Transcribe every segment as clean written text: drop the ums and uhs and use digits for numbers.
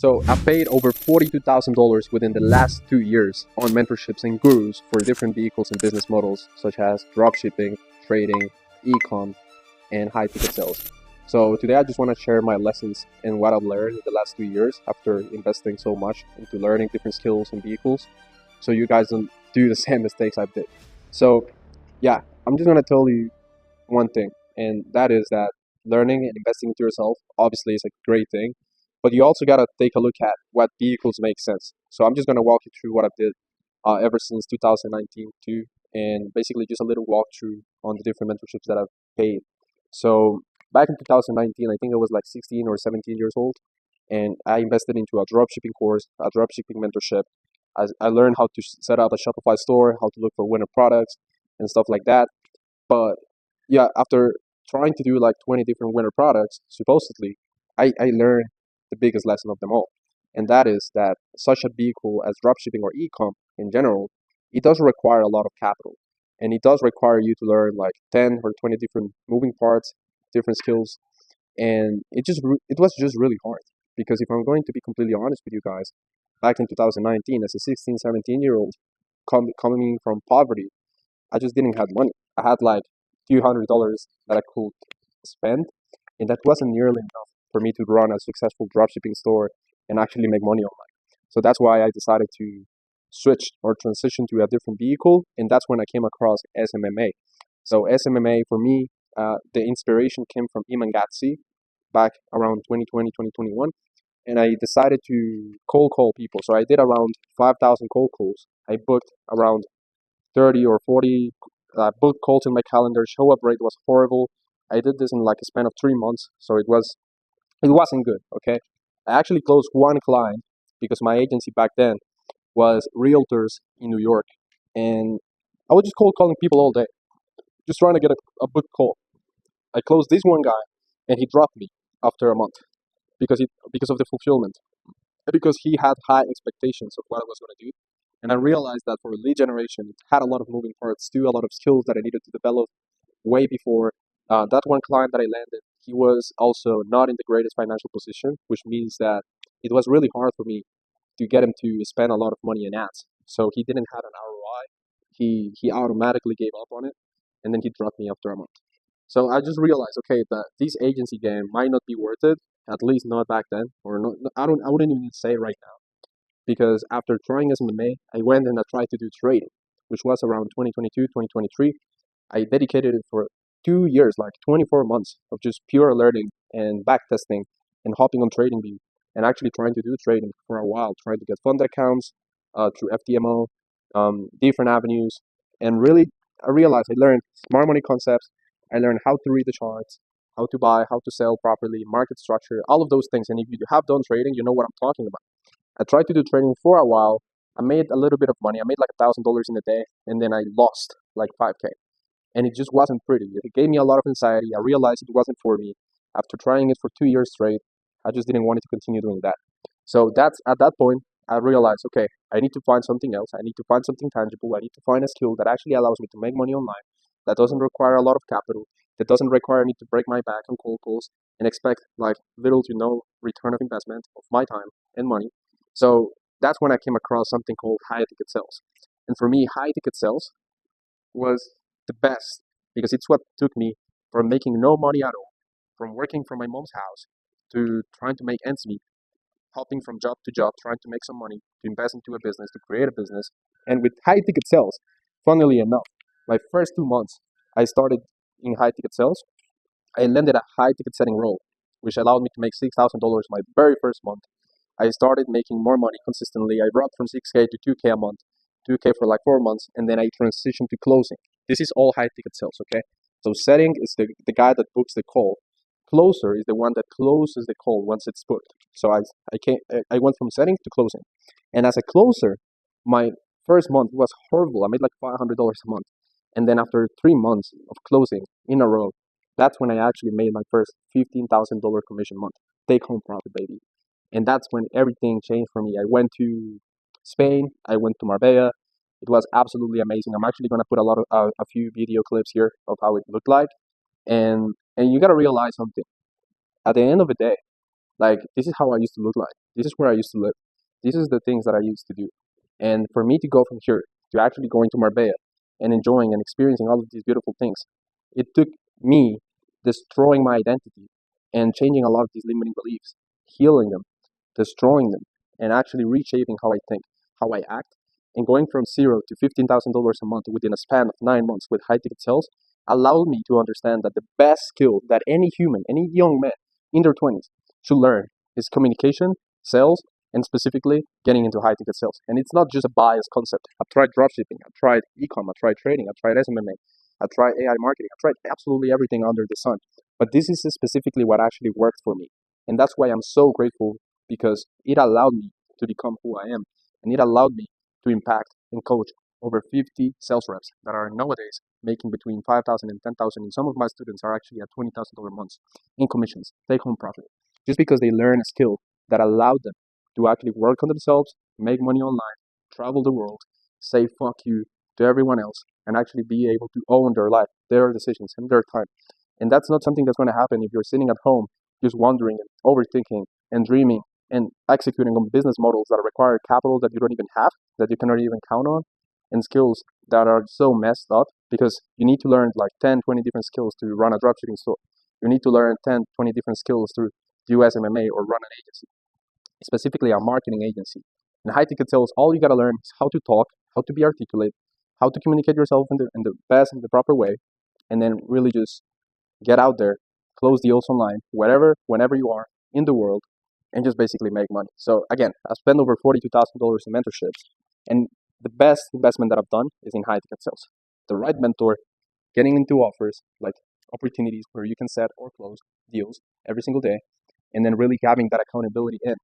So I paid over $42,000 within the last 2 years on mentorships and gurus for different vehicles and business models, such as dropshipping, trading, e-com, and high ticket sales. So today I just want to share my lessons and what I've learned in the last 2 years after investing so much into learning different skills and vehicles, so you guys don't do the same mistakes I did. So yeah, I'm just gonna tell you one thing, and that is that learning and investing into yourself obviously is a great thing, but you also gotta take a look at what vehicles make sense. So I'm just gonna walk you through what I've did ever since 2019 too, and basically just a little walkthrough on the different mentorships that I've paid. So back in 2019, I think I was like 16 or 17 years old, and I invested into a dropshipping course, a dropshipping mentorship. I learned how to set up a Shopify store, how to look for winner products, and stuff like that. But yeah, after trying to do like 20 different winner products, supposedly, I learned the biggest lesson of them all. And that is that such a vehicle as dropshipping or e-com in general, it does require a lot of capital. And it does require you to learn like 10 or 20 different moving parts, different skills. And it was just really hard. Because if I'm going to be completely honest with you guys, back in 2019, as a 16, 17-year-old coming from poverty, I just didn't have money. I had like few $100s that I could spend, and that wasn't nearly enough for me to run a successful dropshipping store and actually make money online. So that's why I decided to switch or transition to a different vehicle, and that's when I came across SMMA. So SMMA for me, the inspiration came from Iman Gatsi back around 2020, 2021, and I decided to cold call people. So I did around 5,000 cold calls. I booked around 30 or 40 booked calls in my calendar. Show up rate was horrible. I did this in like a span of 3 months, so it wasn't good. Okay, I actually closed one client because my agency back then was realtors in New York, and I was just cold calling people all day, just trying to get a book call. I closed this one guy, and he dropped me after a month because of the fulfillment, because he had high expectations of what I was going to do. And I realized that for lead generation, it had a lot of moving parts too, a lot of skills that I needed to develop way before. That one client that I landed, he was also not in the greatest financial position, which means that it was really hard for me to get him to spend a lot of money in ads. So he didn't have an ROI. He automatically gave up on it, and then he dropped me after a month. So I just realized, okay, that this agency game might not be worth it, at least not back then, or not. I wouldn't even say right now, because after trying SMA, I went and I tried to do trading, which was around 2022, 2023. I dedicated it for 2 years, like 24 months of just pure learning and back testing and hopping on TradingView and actually trying to do trading for a while, trying to get fund accounts through FTMO, different avenues. And really, I realized I learned smart money concepts. I learned how to read the charts, how to buy, how to sell properly, market structure, all of those things. And if you have done trading, you know what I'm talking about. I tried to do trading for a while. I made a little bit of money. I made like $1,000 in a day, and then I lost like 5K. And it just wasn't pretty. It gave me a lot of anxiety. I realized it wasn't for me. After trying it for 2 years straight, I just didn't want to continue doing that. So that's at that point I realized, okay, I need to find something else. I need to find something tangible. I need to find a skill that actually allows me to make money online, that doesn't require a lot of capital, that doesn't require me to break my back on cold calls and expect like little to no return of investment of my time and money. So that's when I came across something called high ticket sales. And for me, high ticket sales was the best because it's what took me from making no money at all, from working from my mom's house to trying to make ends meet, hopping from job to job, trying to make some money, to invest into a business, to create a business. And with high ticket sales, funnily enough, my first 2 months, I started in high ticket sales. I landed a high ticket setting role, which allowed me to make $6,000 my very first month. I started making more money consistently. I dropped from 6K to 2K a month, 2K for like 4 months, and then I transitioned to closing. This is all high ticket sales, okay? So setting is the guy that books the call. Closer is the one that closes the call once it's booked. So I went from setting to closing. And as a closer, my first month was horrible. I made like $500 a month. And then after 3 months of closing in a row, that's when I actually made my first $15,000 commission month. Take home profit, baby. And that's when everything changed for me. I went to Spain. I went to Marbella. It was absolutely amazing. I'm actually gonna put a few video clips here of how it looked like. And you gotta realize something. At the end of the day, Like, this is how I used to look like. This is where I used to live. This is the things that I used to do. And for me to go from here to actually going to Marbella and enjoying and experiencing all of these beautiful things, it took me destroying my identity and changing a lot of these limiting beliefs, healing them, destroying them, and actually reshaping how I think, how I act, and going from zero to $15,000 a month within a span of 9 months with high ticket sales allowed me to understand that the best skill that any human, any young man in their 20s should learn is communication, sales, and specifically getting into high ticket sales. And it's not just a biased concept. I've tried dropshipping, I've tried ecom, I've tried trading, I've tried SMMA, I've tried AI marketing, I've tried absolutely everything under the sun. But this is specifically what actually worked for me. And that's why I'm so grateful, because it allowed me to become who I am. And it allowed me to impact and coach over 50 sales reps that are nowadays making between 5,000 and 10,000. And some of my students are actually at $20,000 months in commissions, take home profit, just because they learn a skill that allowed them to actually work on themselves, make money online, travel the world, say fuck you to everyone else, and actually be able to own their life, their decisions, and their time. And that's not something that's going to happen if you're sitting at home just wondering and overthinking and dreaming and executing on business models that require capital that you don't even have, that you cannot even count on, and skills that are so messed up, because you need to learn like 10, 20 different skills to run a dropshipping store. You need to learn 10, 20 different skills to do SMMA or run an agency, specifically a marketing agency. And high ticket sales, all you got to learn is how to talk, how to be articulate, how to communicate yourself in the best and the proper way, and then really just get out there, close deals online, wherever, whenever you are in the world, and just basically make money. So again, I spent over $42,000 in mentorships, and the best investment that I've done is in high ticket sales. The right mentor, getting into offers, like opportunities where you can set or close deals every single day, and then really having that accountability in,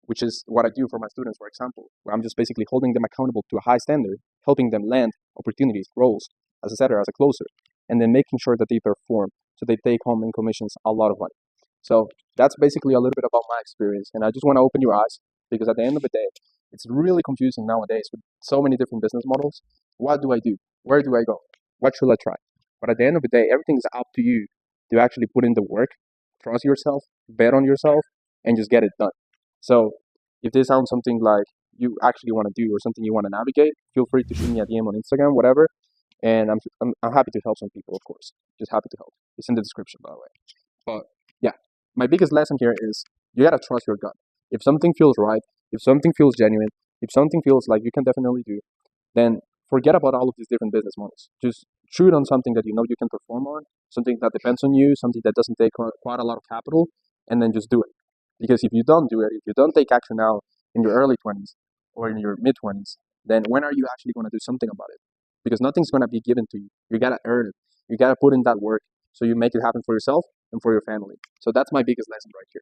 which is what I do for my students, for example, where I'm just basically holding them accountable to a high standard, helping them land opportunities, roles, as a setter, as a closer, and then making sure that they perform so they take home in commissions a lot of money. So that's basically a little bit about my experience. And I just want to open your eyes, because at the end of the day, it's really confusing nowadays with so many different business models. What do I do? Where do I go? What should I try? But at the end of the day, everything is up to you to actually put in the work, trust yourself, bet on yourself, and just get it done. So if this sounds something like you actually want to do or something you want to navigate, feel free to shoot me a DM on Instagram, whatever. And I'm happy to help some people, of course. Just happy to help. It's in the description, by the way. But yeah, my biggest lesson here is you gotta trust your gut. If something feels right, if something feels genuine, if something feels like you can definitely do, then forget about all of these different business models. Just shoot on something that you know you can perform on, something that depends on you, something that doesn't take quite a lot of capital, and then just do it. Because if you don't do it, if you don't take action now in your early 20s or in your mid 20s, then when are you actually going to do something about it? Because nothing's going to be given to you. You got to earn it. You got to put in that work so you make it happen for yourself and for your family. So that's my biggest lesson right here.